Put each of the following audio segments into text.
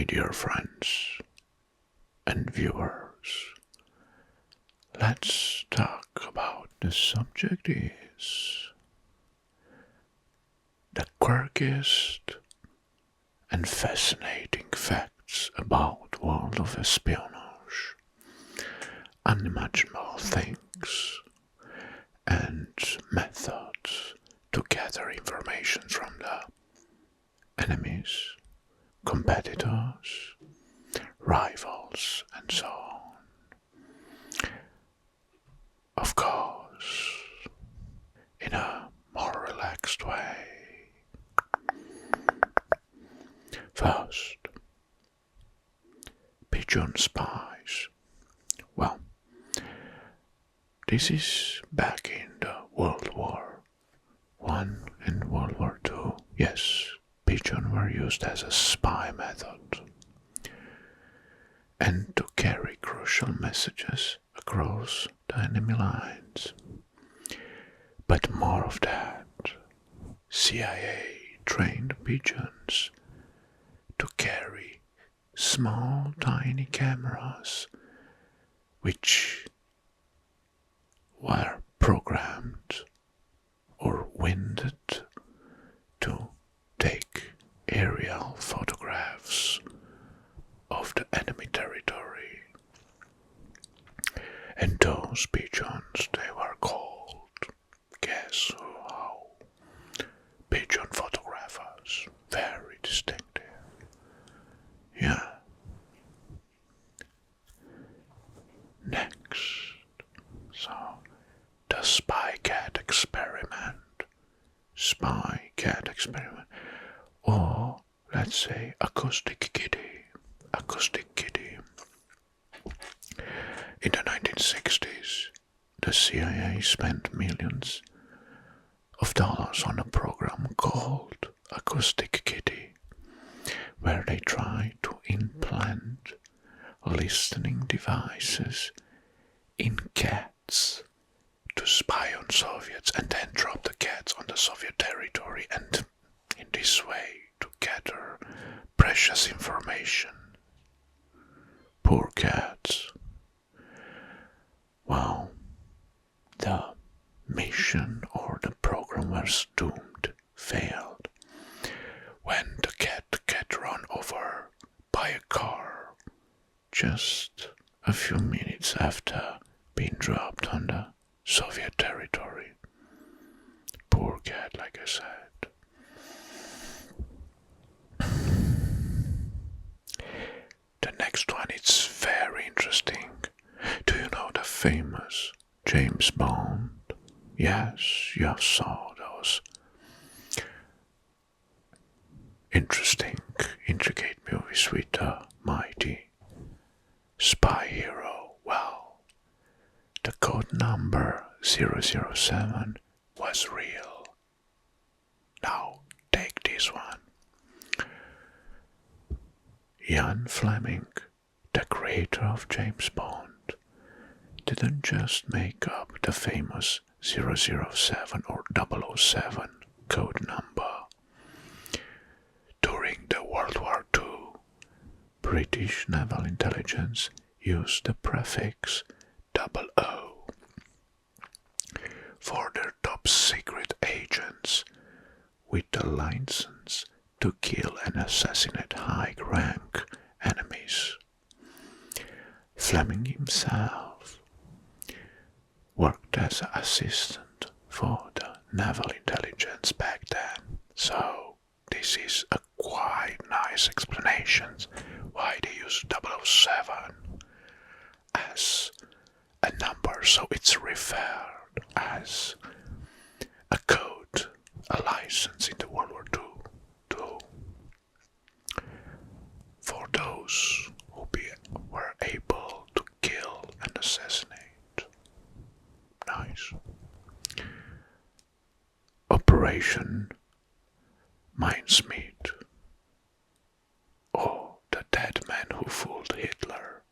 My dear friends and viewers, let's talk about the subject is the quirkiest and fascinating facts about world of espionage, unimaginable things and methods to gather information from the enemies, competitors, rivals, and so on. Of course, in a more relaxed way. First, pigeon spies. Well, this is back in the World War I and World War II. Yes, pigeons were used as a spy method and to carry crucial messages across the enemy lines. But more of that. CIA trained pigeons to carry small tiny cameras which were programmed or winded to take aerial photographs of the enemy territory. And those pigeons, they were called, guess how? Pigeon photographers. Very distinctive. Yeah. Next, so the spy cat experiment. Spy cat experiment. Or let's say acoustic kitty. Acoustic kitty. In the 1960s, the CIA spent millions of dollars on a program called Acoustic Kitty, where they tried to implant listening devices in cats to spy on Soviets and then drop the cats on the Soviet territory and in this way to gather precious information. Poor cats. Well, the mission or the program was doomed, failed, when the cat got run over by a car just a few minutes after being dropped on the Soviet territory. Poor cat, like I said. The next one is very interesting. Do you know the famous James Bond? Yes, you saw those interesting, intricate movies with the mighty spy hero. Well, the code number 007 was real. Now, take this one. Ian Fleming, the creator of James Bond, didn't just make up the famous 007 or 007 code number. During the World War II, British naval intelligence used the prefix 00 for their top secret agents with the license to kill and assassinate high-rank enemies. Fleming himself worked as an assistant for the naval intelligence back then, so this is a quite nice explanation why they use 007 as a number, so it's referred as a code, a license in the World War II for those who were able to kill and assassinate. Nice. Operation Mincemeat, or the dead man who fooled Hitler.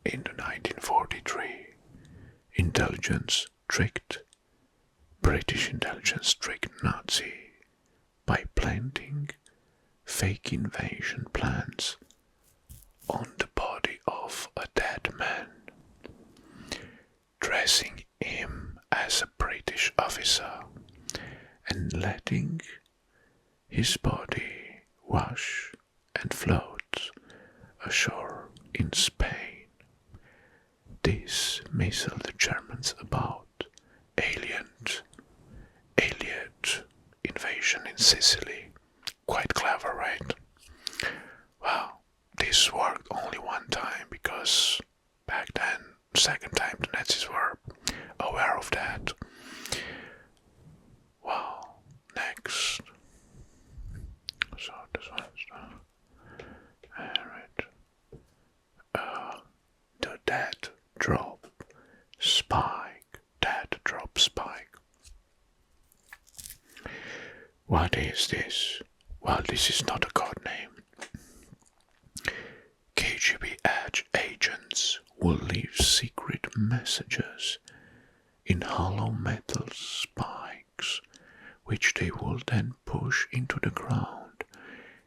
In 1943, British intelligence tricked Nazi by planting fake invasion plans on the body of a dead man, dressing him as a British officer and letting his body wash and float ashore in Spain. This misled the Germans about alien invasion in Sicily. Quite clever, right? Well, this worked only one time because back then, second time the Nazis were aware of that. Well, next. So this one is alright. The dead drop spike. Dead drop spike. What is this? Well, this is not a code name. KGB agents will leave secret messages in hollow metal spikes, which they will then push into the ground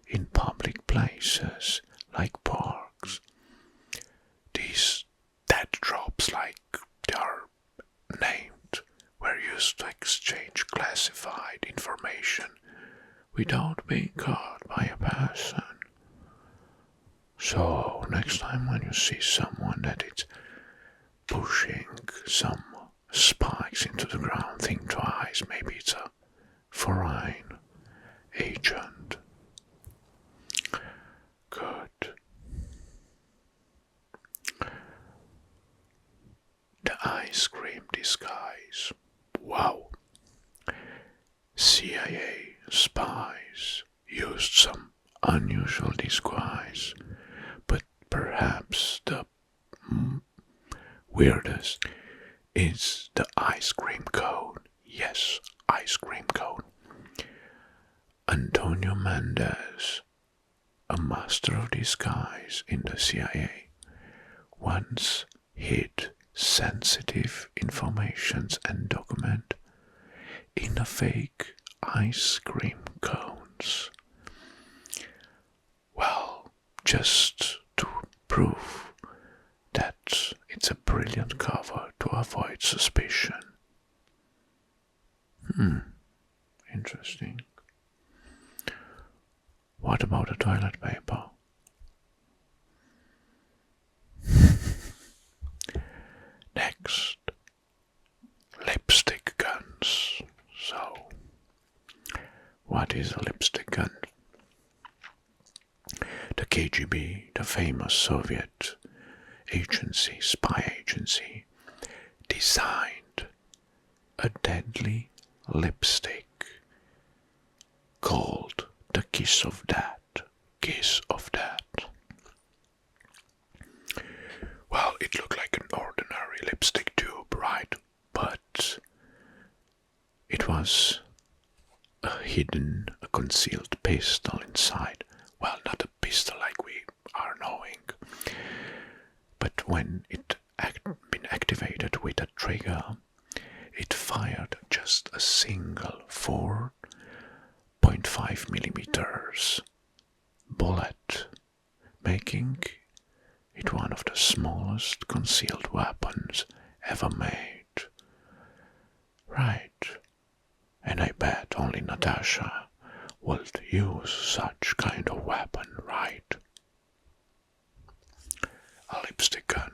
in public places like parks. These dead drops, like they are named, were used to exchange classified information without being caught by a person. So next time when you see someone that is pushing some spikes into the ground, think twice, maybe it's a foreign agent. Good. The ice cream disguise. Wow. CIA spies used some unusual disguise, but perhaps the weirdest is the ice cream cone. Yes, ice cream cone. Antonio Mendez, a master of disguise in the CIA, once hid sensitive informations and documents in a fake ice cream cones. Well, just to prove that it's a brilliant cover to avoid suspicion. Interesting. What about the toilet paper? Next, lipstick guns. So, what is a lipstick gun? The KGB, the famous Soviet agency, spy agency, designed a deadly lipstick called the Kiss of Death. Kiss of Death. Well, it looked like an ordinary lipstick tube, right? But it was a concealed pistol inside. Well, not a pistol like we are knowing, but when it been activated with a trigger, it fired just a single 4.5 millimeters bullet, making it one of the smallest concealed weapons ever made. Right. And I bet only Natasha would use such kind of weapon, right? A lipstick gun.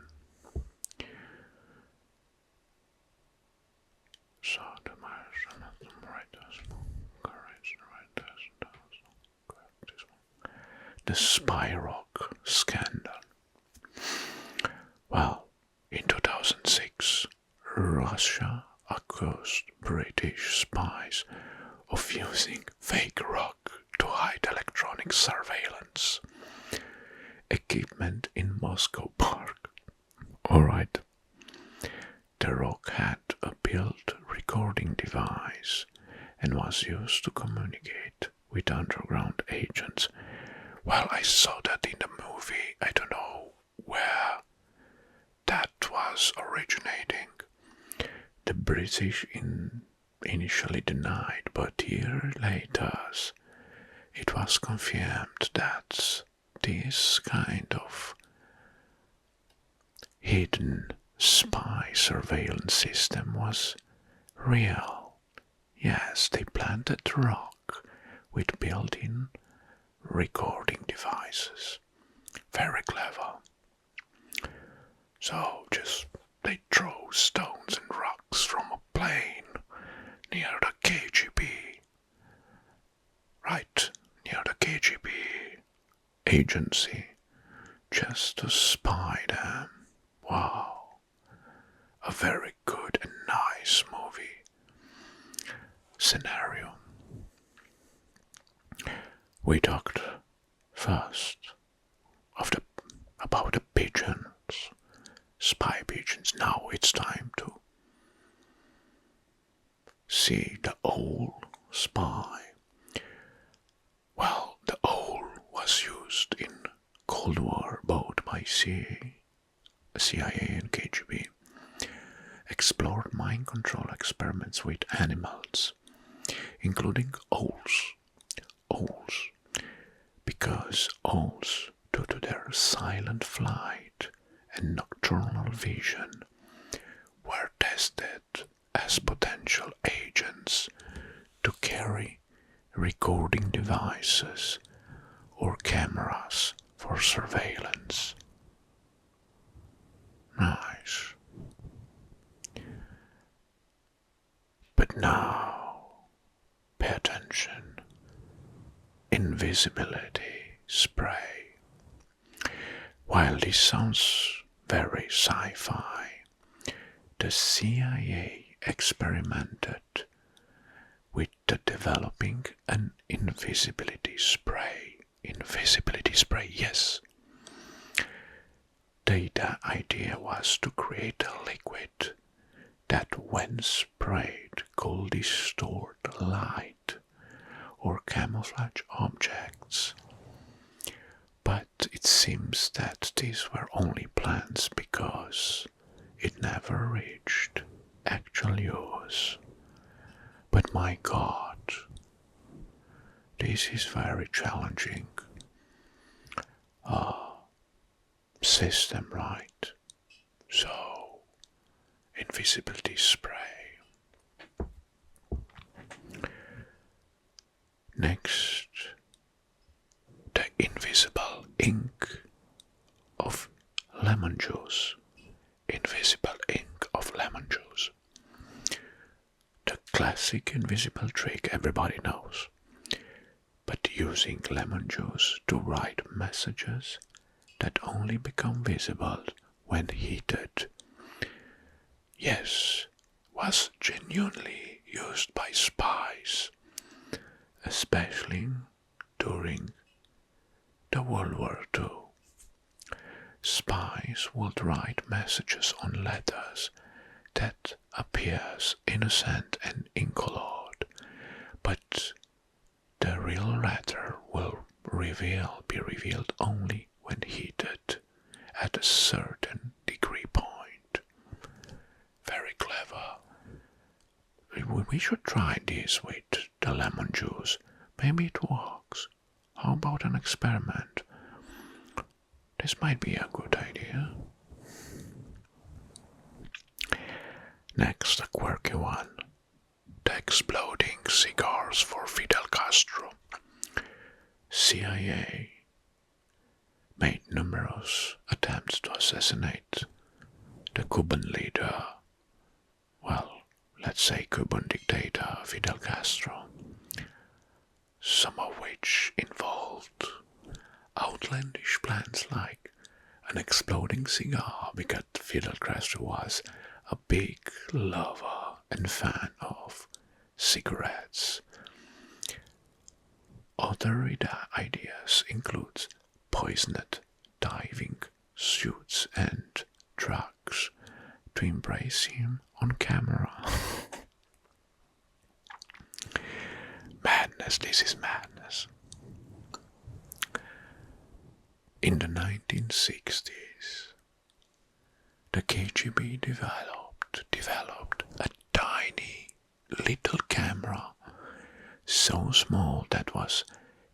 So the spy rock scandal. Well, in 2006, Russia accused British spies of using fake rock to hide electronic surveillance equipment in Moscow Park. Alright. The rock had a built recording device and was used to communicate with underground agents. Well, I saw that in the movie. I don't know where that was originating. The British initially denied, but years later it was confirmed that this kind of hidden spy surveillance system was real. Yes, they planted the rock with built-in recording devices. Very clever. So just they throw stones and rocks from a plane near the KGB. Right, near the KGB agency, just to spy them. Wow. A very good and nice movie scenario. We talked first about the pigeons, spy pigeons. Now it's time to see the owl spy. Well, the owl was used in Cold War both by CIA and KGB. Explored mind control experiments with animals, including owls. Because owls, due to their silent flight and nocturnal vision, were tested as potential agents to carry recording devices or cameras for surveillance. Nice. But now, pay attention. Invisibility Spray. While this sounds very sci-fi, the CIA experimented with developing an invisibility spray. Invisibility spray, yes. The idea was to create a liquid that, when sprayed, could distort light or camouflage objects. But it seems that these were only plans because it never reached actual use. But my God, this is very challenging system, right? So, invisibility spray. Next, the invisible ink of lemon juice. Invisible ink of lemon juice. The classic invisible trick everybody knows. But using lemon juice to write messages that only become visible when heated. Yes, was genuinely used by spies, especially during the World War II. Spies would write messages on letters that appears innocent and incolored, but the real letter will be revealed only when heated at a certain degree point. Very clever. We should try this with the lemon juice. Maybe it works. How about an experiment? This might be a good idea. Next, a quirky one. The exploding cigars for Fidel Castro. CIA made numerous attempts to assassinate the Cuban leader, well, let's say Cuban dictator Fidel Castro, some of which involved outlandish plans like an exploding cigar, because Fidel Castro was a big lover and fan of cigarettes. Other ideas include poisoned diving suits and drugs to embrace him on camera. Madness, this is madness. In the 1960s, the KGB developed a tiny little camera, so small that was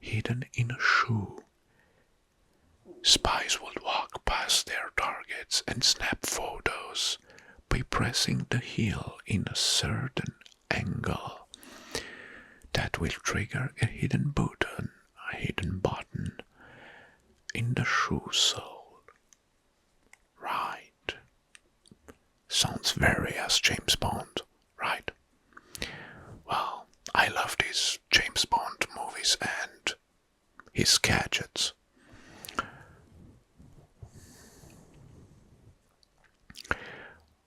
hidden in a shoe. Spies would walk past their targets and snap photos by pressing the heel in a certain angle. That will trigger a hidden button in the shoe sole. Right. Sounds very as James Bond, right? Well, I love these James Bond movies and his gadgets.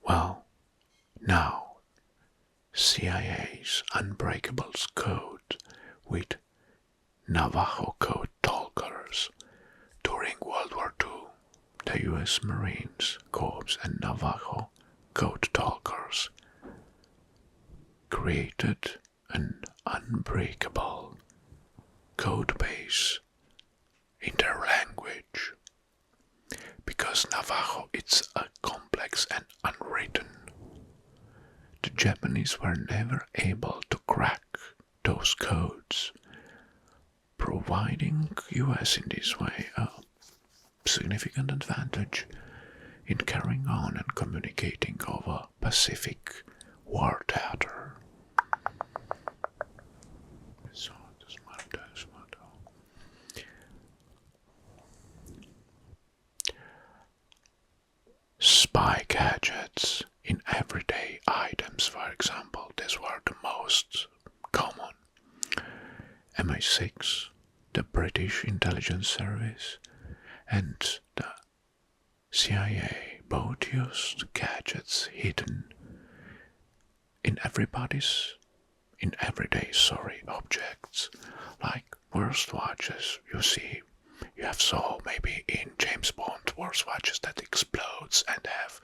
Well, now CIA's Unbreakable Code with Navajo Code talkers. During World War II, the US Marines Corps and Navajo Code talkers created an unbreakable code base in their language. Because Navajo is a complex and unwritten, the Japanese were never able to crack those codes, providing US in this way a significant advantage in carrying on and communicating over Pacific war theater. Spy gadgets in everyday items, for example, these were the most common. MI6, the British Intelligence Service, and the CIA both used gadgets hidden in everyday objects, like wristwatches. You have saw maybe in James Bond wristwatches that explodes and have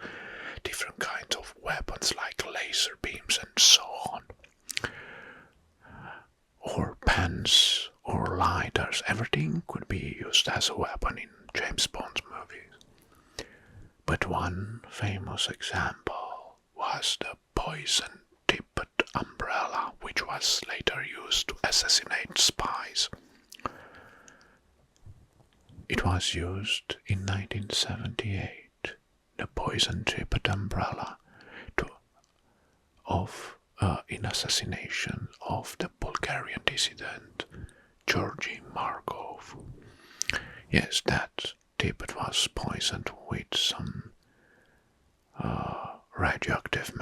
different kinds of weapons like laser beams and so on. Or pens or lighters, everything could be used as a weapon in James Bond movies. But one famous example was the poison-tipped umbrella, which was later used to assassinate spies. It was used in 1978, the poison-tipped umbrella, in assassination of the Bulgarian dissident Georgy Markov. Yes, that tippet was poisoned with some radioactive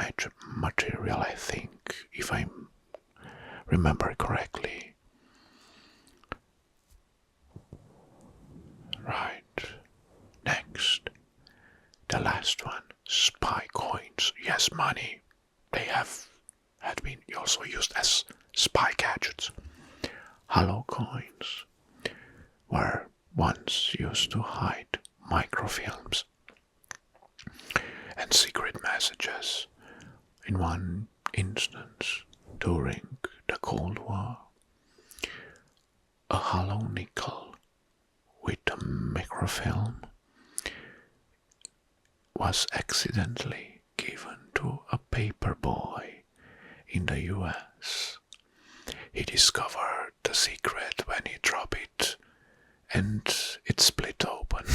material, I think, if I remember correctly. Right. Next, the last one, spy coins. Yes, money. They had been also used as spy gadgets. Hollow coins were once used to hide microfilms and secret messages. In one instance, during the Cold War, a hollow nickel with a microfilm was accidentally given to a paper boy in the US. He discovered the secret when he dropped it and it split open.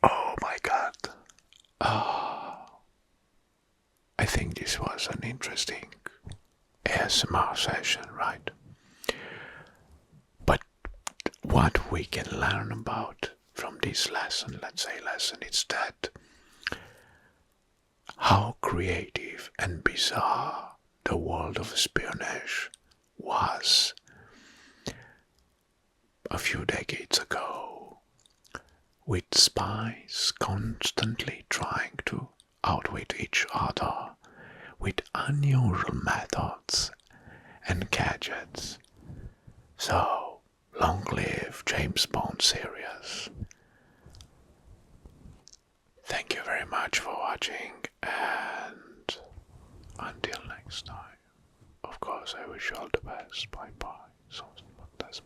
Oh my god. I think this was an interesting ASMR session, right? But what we can learn about from this lesson, is that how creative and bizarre the world of espionage was a few decades ago, with spies constantly trying to outwit each other with unusual methods and gadgets. So, long live James Bond series. Thank you very much for watching, and until next time, of course, I wish you all the best. Bye bye. Something like that.